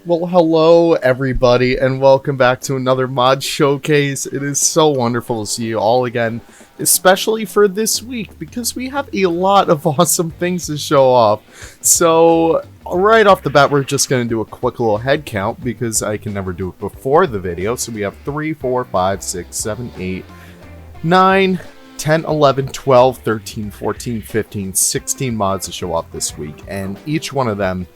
Well, hello everybody, and welcome back to another mod showcase. It is so wonderful to see you all again, especially for this week, because we have a lot of awesome things to show off. So, right off the bat, we're just going to do a quick little head count, because I can never do it before the video. So we have 3, 4, 5, 6, 7, 8, 9, 10, 11, 12, 13, 14, 15, 16 mods to show off this week, and each one of them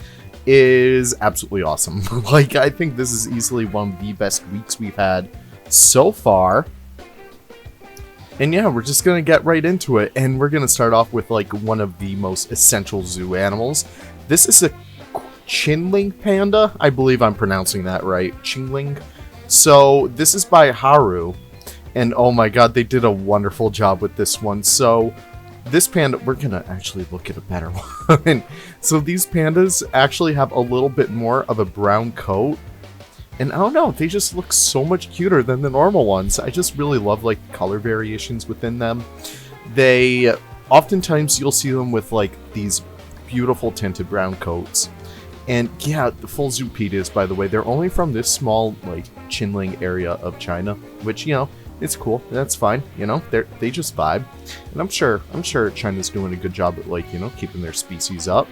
is absolutely awesome. Like, I think this is easily one of the best weeks we've had so far. And yeah, we're just gonna get right into it, and we're gonna start off with like one of the most essential zoo animals. This is a Chinling Panda. I believe I'm pronouncing that right. Chinling. So this is by Haru, and oh my god, they did a wonderful job with this one. So this panda, we're gonna actually look at a better one. So these pandas actually have a little bit more of a brown coat, and I don't know, they just look so much cuter than the normal ones. I just really love like color variations within them. They oftentimes you'll see them with like these beautiful tinted brown coats. And yeah, the full Zoopedias, by the way, they're only from this small like Chinling area of China, which, you know, it's cool. That's fine. You know, they just vibe, and I'm sure China's doing a good job at, like, you know, keeping their species up.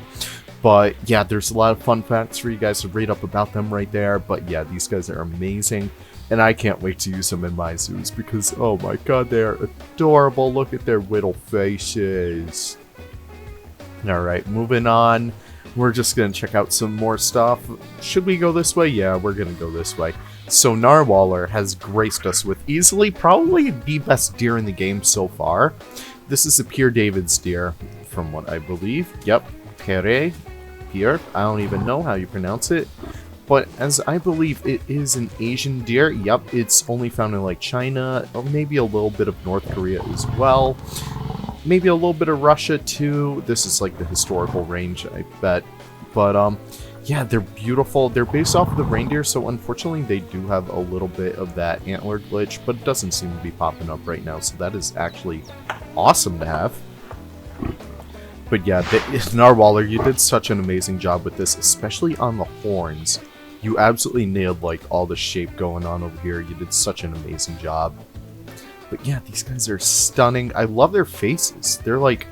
But yeah, there's a lot of fun facts for you guys to read up about them right there. But yeah, these guys are amazing, and I can't wait to use them in my zoos because oh my god, they are adorable. Look at their little faces. All right, moving on. We're just gonna check out some more stuff. Should we go this way? Yeah, we're gonna go this way. So Narwhaler has graced us with easily probably the best deer in the game so far. This is a Pierre David's deer, from what I believe. Yep, Pierre. I don't even know how you pronounce it. But as I believe it is an Asian deer. Yep, it's only found in like China, or maybe a little bit of North Korea as well. Maybe a little bit of Russia too. This is like the historical range, I bet. But yeah, they're beautiful. They're based off of the reindeer, so unfortunately they do have a little bit of that antler glitch, but it doesn't seem to be popping up right now, so that is actually awesome to have. But yeah, Narwhaler, you did such an amazing job with this, especially on the horns. You absolutely nailed like all the shape going on over here. You did such an amazing job. But yeah, these guys are stunning. I love their faces. They're like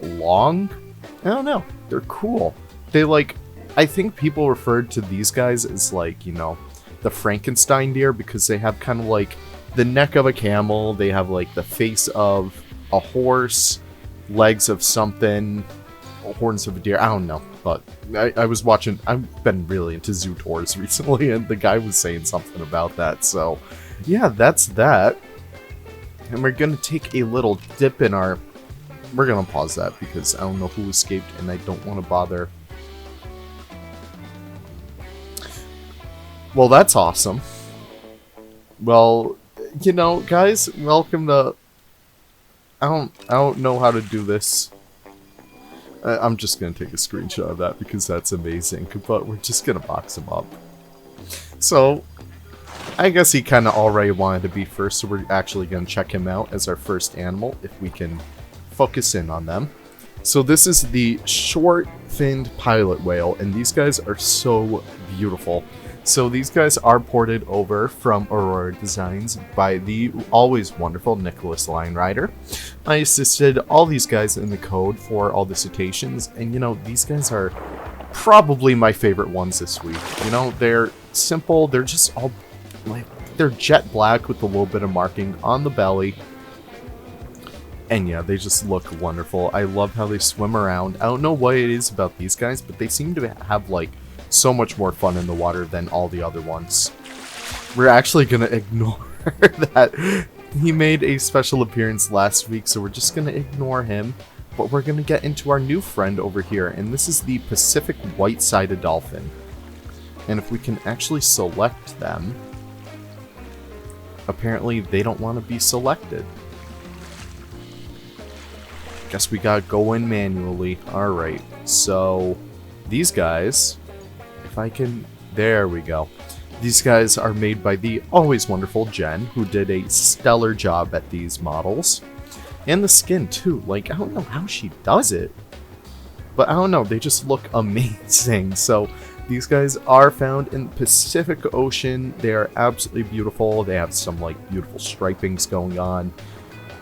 long. I don't know. They're cool. They like, I think people referred to these guys as like, you know, the Frankenstein deer because they have kind of like the neck of a camel. They have like the face of a horse, legs of something, horns of a deer. I don't know. But I was watching, I've been really into zoo tours recently, and the guy was saying something about that. So yeah, that's that. And we're going to take a little dip in our... We're going to pause that because I don't know who escaped and I don't want to bother. Well, that's awesome. Well, you know, guys, welcome to... I don't know how to do this. I'm just going to take a screenshot of that because that's amazing. But we're just going to box him up. So... I guess he kind of already wanted to be first, so we're actually going to check him out as our first animal, if we can focus in on them. So this is the short-finned pilot whale, and these guys are so beautiful. So these guys are ported over from Aurora Designs by the always wonderful Nicholas Linerider. I assisted all these guys in the code for all the citations, and you know, these guys are probably my favorite ones this week. You know, they're simple, they're just all... like, they're jet black with a little bit of marking on the belly. And yeah, they just look wonderful. I love how they swim around. I don't know what it is about these guys, but they seem to have like so much more fun in the water than all the other ones. We're actually gonna ignore that he made a special appearance last week, so we're just gonna ignore him. But we're gonna get into our new friend over here, and this is the Pacific white-sided dolphin. And if we can actually select them, apparently they don't want to be selected. Guess we gotta go in manually. Alright, so these guys, if I can, there we go. These guys are made by the always wonderful Jen, who did a stellar job at these models. And the skin too, like, I don't know how she does it, but I don't know, they just look amazing. So These guys are found in the Pacific Ocean. They are absolutely beautiful. They have some like beautiful stripings going on.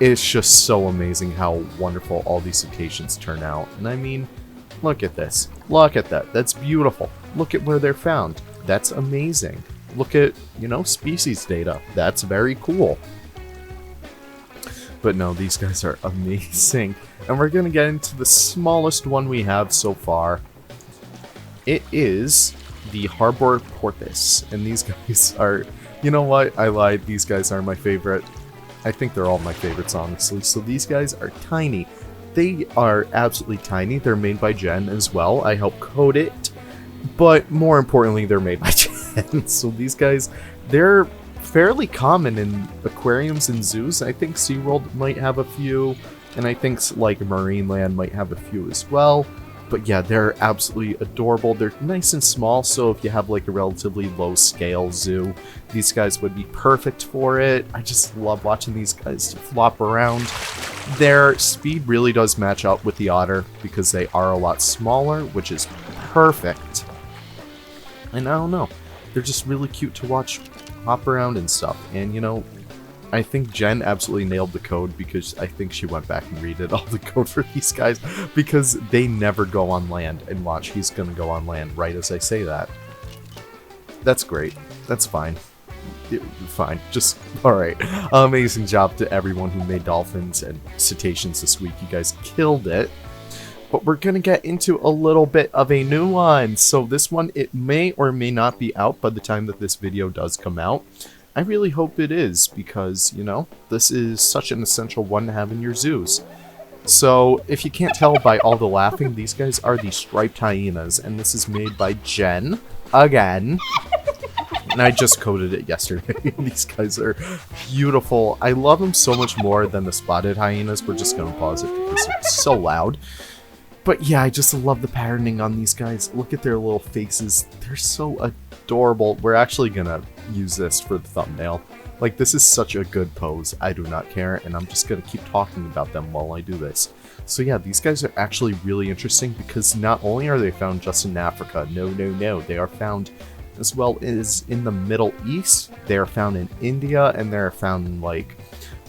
It's just so amazing how wonderful all these cetaceans turn out. And I mean, look at this. Look at that. That's beautiful. Look at where they're found. That's amazing. Look at, you know, species data. That's very cool. But no, these guys are amazing. And we're going to get into the smallest one we have so far. It is the harbor porpoise. And these guys are, you know what? I lied. These guys are my favorite. I think they're all my favorites, honestly. So these guys are tiny. They are absolutely tiny. They're made by Jen as well. I helped code it. But more importantly, they're made by Jen. So these guys, they're fairly common in aquariums and zoos. I think SeaWorld might have a few. And I think like Marineland might have a few as well. But yeah, they're absolutely adorable. They're nice and small, so if you have like a relatively low scale zoo, these guys would be perfect for it. I just love watching these guys flop around. Their speed really does match up with the otter because they are a lot smaller, which is perfect. And I don't know, they're just really cute to watch hop around and stuff. And you know, I think Jen absolutely nailed the code because I think she went back and redid all the code for these guys because they never go on land. And watch, he's going to go on land right as I say that. That's great. That's fine. Fine. Just, alright. Amazing job to everyone who made dolphins and cetaceans this week. You guys killed it. But we're going to get into a little bit of a new one. So this one, it may or may not be out by the time that this video does come out. I really hope it is because, you know, this is such an essential one to have in your zoos. So, if you can't tell by all the laughing, these guys are the striped hyenas, and this is made by Jen, again. And I just coded it yesterday. These guys are beautiful. I love them so much more than the spotted hyenas. We're just going to pause it because they're so loud. But yeah, I just love the patterning on these guys. Look at their little faces. They're so adorable. We're actually going to use this for the thumbnail. Like, this is such a good pose. I do not care, and I'm just going to keep talking about them while I do this. So yeah, these guys are actually really interesting because not only are they found just in Africa, no, they are found as well as in the Middle East. They are found in India, and they're found in, like,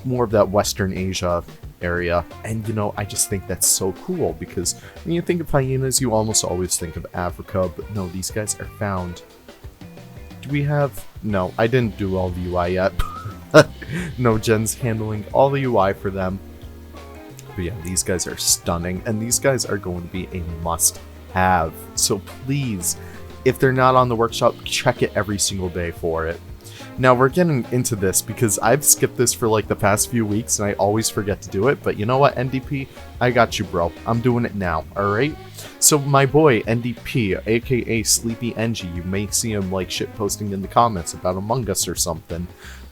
more of that Western Asia area. And you know, I just think that's so cool because when you think of hyenas, you almost always think of Africa, but no, these guys are found. Do we have... No, I didn't do all the UI yet. No, Jen's handling all the UI for them. But yeah, these guys are stunning, and these guys are going to be a must-have. So please, if they're not on the workshop, check it every single day for it. Now, we're getting into this because I've skipped this for like the past few weeks and I always forget to do it. But you know what, NDP? I got you, bro. I'm doing it now, alright? So my boy, NDP, aka Sleepy NG, you may see him like shitposting in the comments about Among Us or something.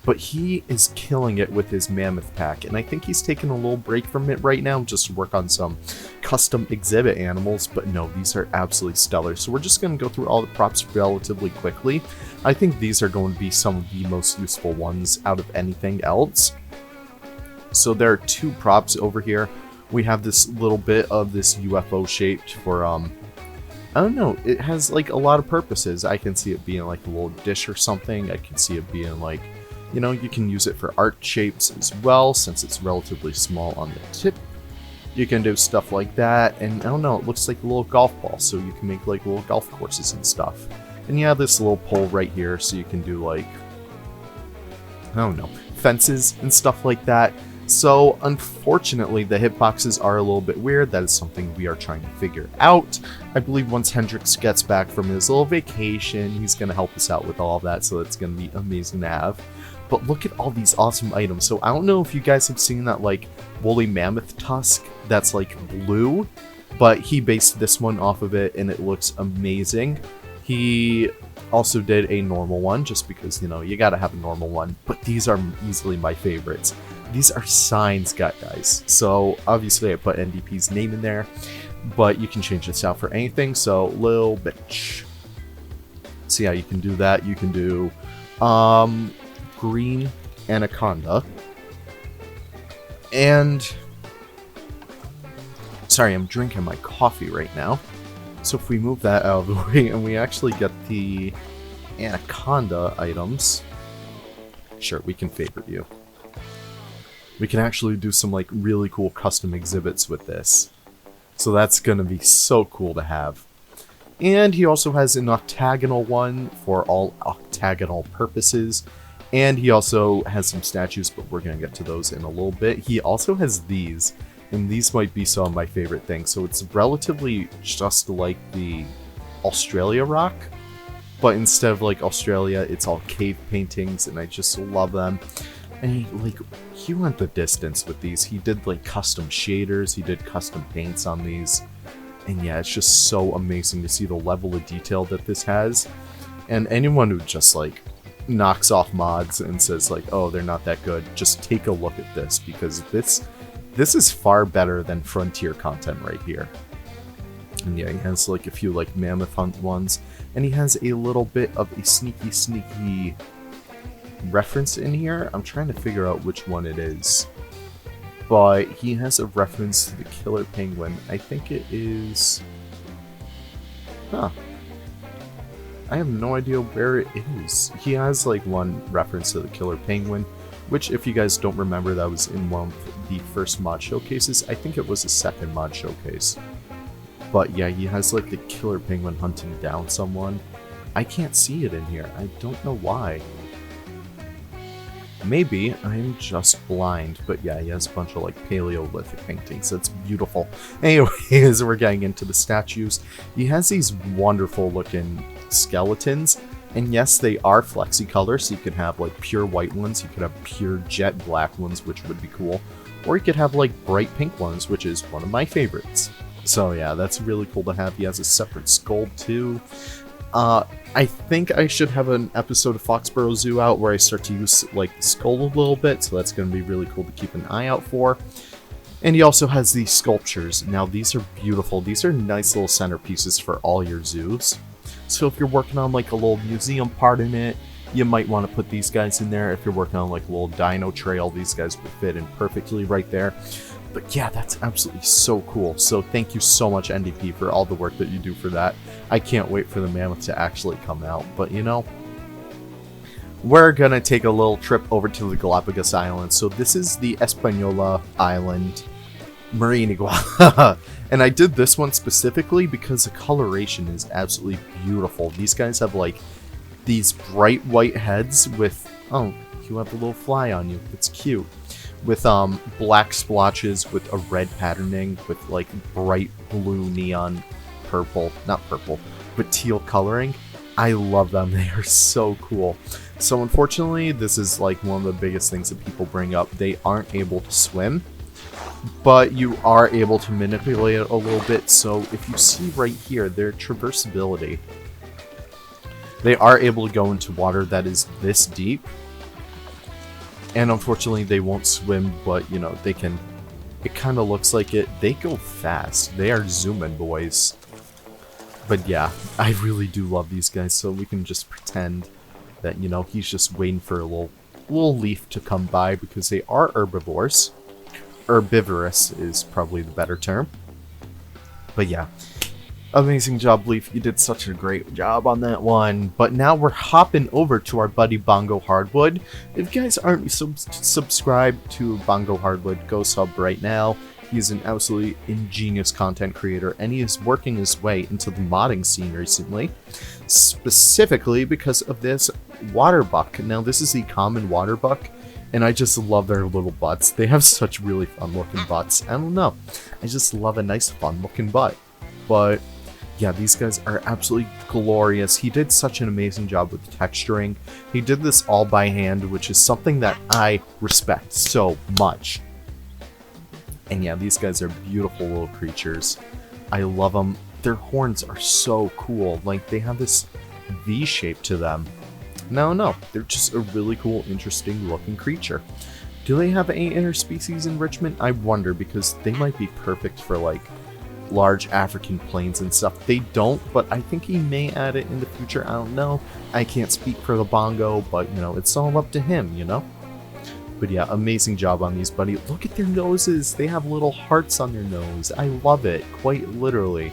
But he is killing it with his Mammoth Pack, and I think he's taking a little break from it right now just to work on some custom exhibit animals, but no, these are absolutely stellar. So we're just going to go through all the props relatively quickly. I think these are going to be some of the most useful ones out of anything else. So there are two props over here. We have this little bit of this UFO shaped for, I don't know, it has like a lot of purposes. I can see it being like a little dish or something. I can see it being like, you know, you can use it for art shapes as well, since it's relatively small on the tip. You can do stuff like that, and I don't know, it looks like a little golf ball, so you can make like little golf courses and stuff. And you have this little pole right here, so you can do like, I don't know, fences and stuff like that. So, unfortunately, the hitboxes are a little bit weird. That is something we are trying to figure out. I believe once Hendrix gets back from his little vacation, he's going to help us out with all of that, so it's going to be amazing to have. But look at all these awesome items. So I don't know if you guys have seen that like woolly mammoth tusk that's like blue, but he based this one off of it and it looks amazing. He also did a normal one just because, you know, you gotta have a normal one, but these are easily my favorites. These are signs, guys. So obviously I put NDP's name in there, but you can change this out for anything. So Lil Bitch. See how you can do that. You can do green anaconda, and sorry, I'm drinking my coffee right now, So if we move that out of the way and we actually get the anaconda items, sure, we can favorite you. We can actually do some like really cool custom exhibits with this. So that's gonna be so cool to have. And he also has an octagonal one for all octagonal purposes. And he also has some statues, but we're gonna get to those in a little bit. He also has these, and these might be some of my favorite things. So it's relatively just like the Australia rock, but instead of like Australia, it's all cave paintings, and I just love them. And he went the distance with these. He did like custom shaders, he did custom paints on these. And yeah, it's just so amazing to see the level of detail that this has. And anyone who just like knocks off mods and says like, oh, they're not that good, just take a look at this, because this is far better than Frontier content right here. And yeah, he has like a few like Mammoth Hunt ones, and he has a little bit of a sneaky reference in here. I'm trying to figure out which one it is. But he has a reference to the killer penguin. I think it is... Huh. I have no idea where it is. He has like one reference to the killer penguin, which if you guys don't remember, that was in one of the first mod showcases. I think it was the second mod showcase. But yeah, he has like the killer penguin hunting down someone. I can't see it in here. I don't know why. Maybe I'm just blind, but yeah, he has a bunch of like Paleolithic paintings. That's beautiful. Anyways, we're getting into the statues. He has these wonderful looking skeletons, and yes, they are flexi color, so you could have like pure white ones, you could have pure jet black ones, which would be cool, or you could have like bright pink ones, which is one of my favorites. So yeah, that's really cool to have. He has a separate skull too. I think I should have an episode of Foxborough Zoo out where I start to use like the skull a little bit, so that's going to be really cool to keep an eye out for. And he also has these sculptures. Now these are beautiful. These are nice little centerpieces for all your zoos. So if you're working on like a little museum part in it, you might want to put these guys in there. If you're working on like a little dino trail, these guys would fit in perfectly right there. But yeah, that's absolutely so cool. So thank you so much, NDP, for all the work that you do for that. I can't wait for the mammoth to actually come out. But you know, we're gonna take a little trip over to the Galapagos Islands. So this is the Española Island Marine Iguana. And I did this one specifically because the coloration is absolutely beautiful. These guys have like these bright white heads with, oh, you have a little fly on you. It's cute. With black splotches with a red patterning with like bright blue neon purple, not purple, but teal coloring. I love them. They are so cool. So unfortunately, this is like one of the biggest things that people bring up. They aren't able to swim, but you are able to manipulate it a little bit. So if you see right here, their traversability, they are able to go into water that is this deep. And unfortunately, they won't swim, but, you know, they can... It kind of looks like it. They go fast. They are zooming, boys. But yeah, I really do love these guys, so we can just pretend that, you know, he's just waiting for a little leaf to come by, because they are herbivores. Herbivorous is probably the better term. But yeah. Amazing job, Leaf. You did such a great job on that one. But now we're hopping over to our buddy Bongo Hardwood. If you guys aren't subscribed to Bongo Hardwood, go sub right now. He's an absolutely ingenious content creator, and he is working his way into the modding scene recently, specifically because of this water buck. Now, this is the common water buck, and I just love their little butts. They have such really fun-looking butts. I don't know. I just love a nice, fun-looking butt. But yeah, these guys are absolutely glorious. He did such an amazing job with the texturing. He did this all by hand, which is something that I respect so much. And yeah, these guys are beautiful little creatures. I love them. Their horns are so cool. Like, they have this V shape to them. No, they're just a really cool, interesting looking creature. Do they have any interspecies enrichment? I wonder, because they might be perfect for like large African plains and stuff. They don't, but I think he may add it in the future. I don't know. I can't speak for the Bongo, but you know, it's all up to him, you know? But yeah, amazing job on these, buddy. Look at their noses. They have little hearts on their nose. I love it, quite literally.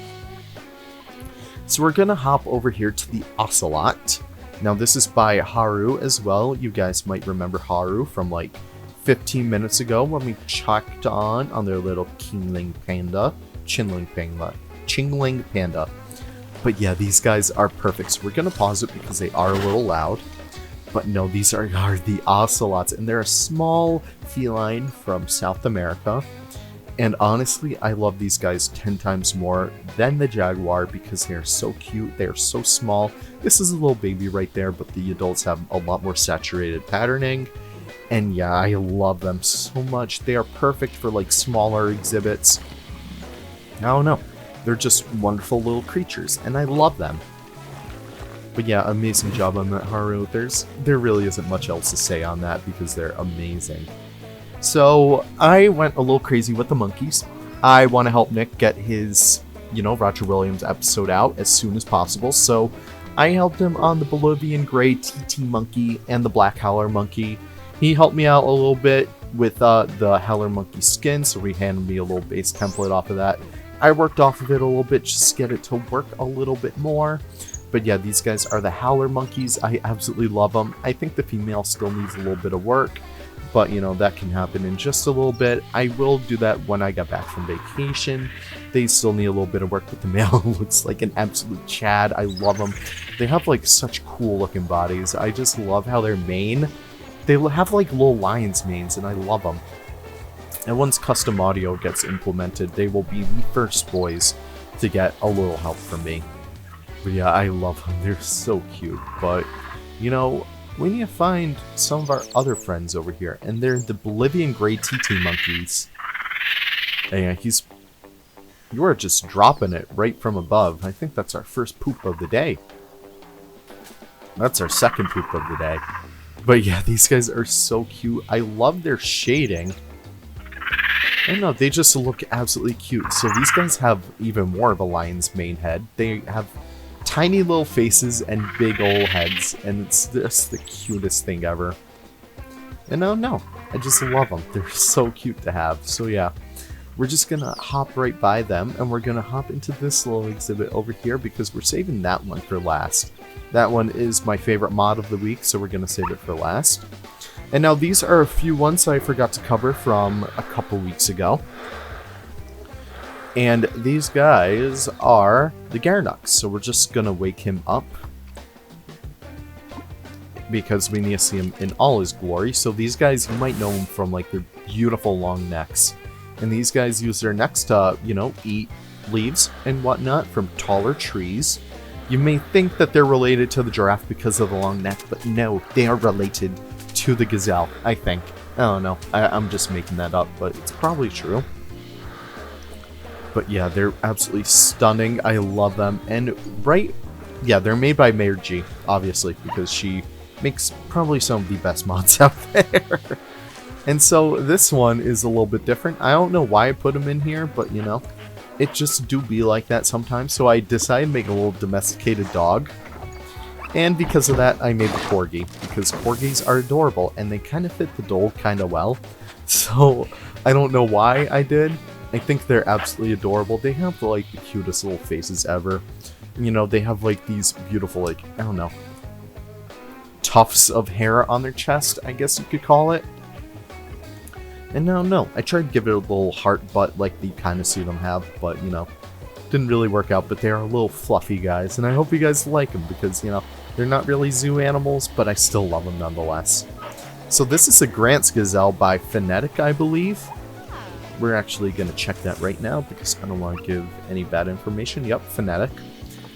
So we're gonna hop over here to the Ocelot. Now this is by Haru as well. You guys might remember Haru from like 15 minutes ago when we checked on their little Chinling Panda. But yeah, these guys are perfect. So we're gonna pause it because they are a little loud. But no, these are the Ocelots, and they're a small feline from South America. And honestly, I love these guys 10 times more than the jaguar because they're so cute, they're so small. This is a little baby right there, but the adults have a lot more saturated patterning. And yeah, I love them so much. They are perfect for like smaller exhibits. I don't know. They're just wonderful little creatures, and I love them. But yeah, amazing job on that, Haru. There really isn't much else to say on that because they're amazing. So I went a little crazy with the monkeys. I want to help Nick get his, Roger Williams episode out as soon as possible. So I helped him on the Bolivian Gray TT monkey and the Black Howler monkey. He helped me out a little bit with the Howler monkey skin, so he handed me a little base template off of that. I worked off of it a little bit just to get it to work a little bit more. But yeah, these guys are the Howler monkeys. I absolutely love them. I think the female still needs a little bit of work, but that can happen in just a little bit. I will do that when I get back from vacation. They still need a little bit of work, but the male looks like an absolute Chad. I love them. They have like such cool looking bodies. I just love how their mane, they have like little lion's manes, and I love them. And once custom audio gets implemented, they will be the first boys to get a little help from me. But yeah, I love them. They're so cute. But, we need to find some of our other friends over here. And they're the Bolivian Gray TT monkeys. And yeah, you are just dropping it right from above. I think that's our first poop of the day. That's our second poop of the day. But yeah, these guys are so cute. I love their shading. I don't know, they just look absolutely cute. So these guys have even more of a lion's mane head. They have tiny little faces and big old heads, and it's just the cutest thing ever. And I just love them. They're so cute to have. So yeah, we're just gonna hop right by them, and we're gonna hop into this little exhibit over here because we're saving that one for last. That one is my favorite mod of the week, so we're gonna save it for last. And now these are a few ones I forgot to cover from a couple weeks ago. And these guys are the Garnucks, so we're just gonna wake him up because we need to see him in all his glory. So these guys, you might know them from like their beautiful long necks. And these guys use their necks to, eat leaves and whatnot from taller trees. You may think that they're related to the giraffe because of the long neck, but no, they are related to the gazelle, I think. I don't know. I'm just making that up, but it's probably true. But yeah, they're absolutely stunning. I love them. And they're made by Meiji, obviously, because she makes probably some of the best mods out there. And so this one is a little bit different. I don't know why I put them in here, but it just do be like that sometimes. So I decided to make a little domesticated dog. And because of that, I made the Corgi, because Corgis are adorable, and they kind of fit the doll kind of well. So I don't know why I did. I think they're absolutely adorable. They have like the cutest little faces ever. They have like these beautiful, like, I don't know, tufts of hair on their chest, I guess you could call it. And no, I tried to give it a little heart butt like you kind of see them have, but didn't really work out. But they are little fluffy guys, and I hope you guys like them because they're not really zoo animals, but I still love them nonetheless. So this is a Grant's Gazelle by Phonetic, I believe. We're actually going to check that right now because I don't want to give any bad information. Yep, Phonetic.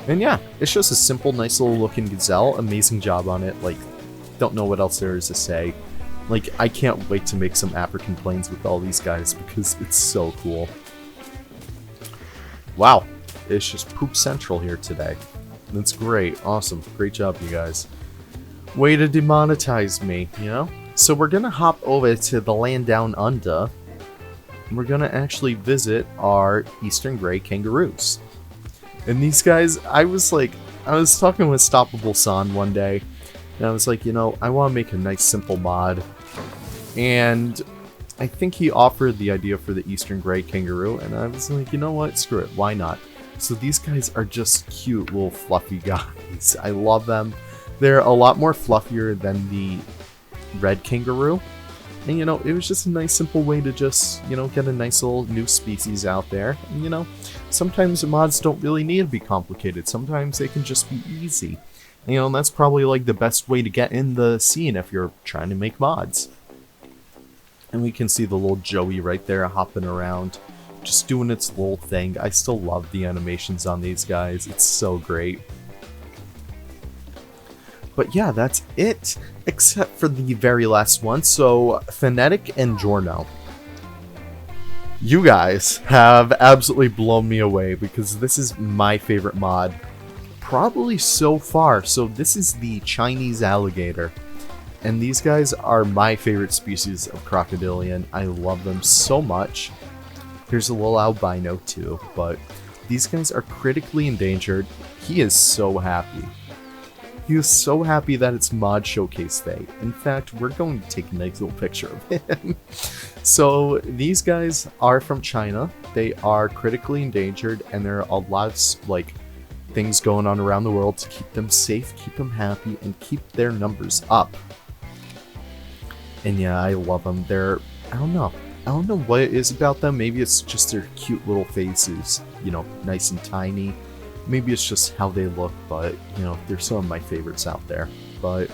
And yeah, it's just a simple, nice little looking gazelle. Amazing job on it. Like, don't know what else there is to say. Like, I can't wait to make some African planes with all these guys because it's so cool. Wow, it's just poop central here today. That's great. Awesome. Great job, you guys. Way to demonetize me, So we're going to hop over to the land down under. And we're going to actually visit our Eastern Grey Kangaroos. And these guys, I was talking with Stoppable San one day. And I was like, I want to make a nice simple mod. And I think he offered the idea for the Eastern Grey Kangaroo. And I was like, you know what? Screw it. Why not? So these guys are just cute little fluffy guys. I love them. They're a lot more fluffier than the red kangaroo. And, you know, it was just a nice, simple way to just, you know, get a nice little new species out there. And, you know, sometimes mods don't really need to be complicated. Sometimes they can just be easy. And, you know, that's probably, like, the best way to get in the scene if you're trying to make mods. And we can see the little Joey right there hopping around, just doing its little thing. I still love the animations on these guys. It's so great. But yeah, that's it, except for the very last one. So, Phonetic and Giorno. You guys have absolutely blown me away because this is my favorite mod, probably so far. So this is the Chinese alligator. And these guys are my favorite species of crocodilian. I love them so much. Here's a little albino too, but these guys are critically endangered. He is so happy. He was so happy that it's Mod Showcase Day. In fact, we're going to take a nice little picture of him. So, these guys are from China. They are critically endangered, and there are a lot of, like, things going on around the world to keep them safe, keep them happy, and keep their numbers up. And yeah, I love them. They're, I don't know what it is about them. Maybe it's just their cute little faces, you know, nice and tiny. Maybe it's just how they look, but, you know, they're some of my favorites out there. But,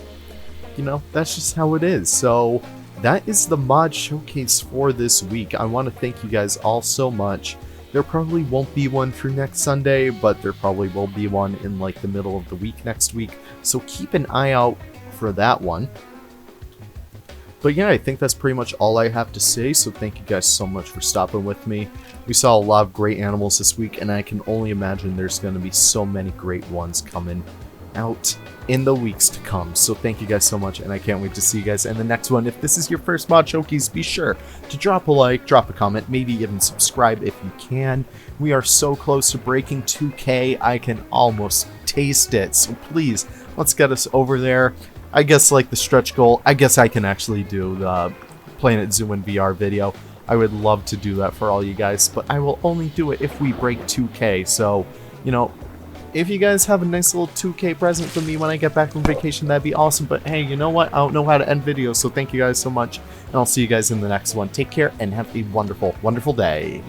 you know, that's just how it is. So, that is the mod showcase for this week. I want to thank you guys all so much. There probably won't be one for next Sunday, but there probably will be one in, like, the middle of the week next week. So keep an eye out for that one. But yeah, I think that's pretty much all I have to say, so thank you guys so much for stopping with me. We saw a lot of great animals this week, and I can only imagine there's going to be so many great ones coming out in the weeks to come. So thank you guys so much, and I can't wait to see you guys in the next one. If this is your first mod showcase, be sure to drop a like, drop a comment, maybe even subscribe if you can. We are so close to breaking 2K, I can almost taste it. So please, let's get us over there. I guess, like, the stretch goal, I guess I can actually do the Planet Zoo in VR video. I would love to do that for all you guys, but I will only do it if we break 2K. So, you know, if you guys have a nice little 2K present for me when I get back from vacation, that'd be awesome. But hey, you know what? I don't know how to end videos, so thank you guys so much, and I'll see you guys in the next one. Take care, and have a wonderful, wonderful day.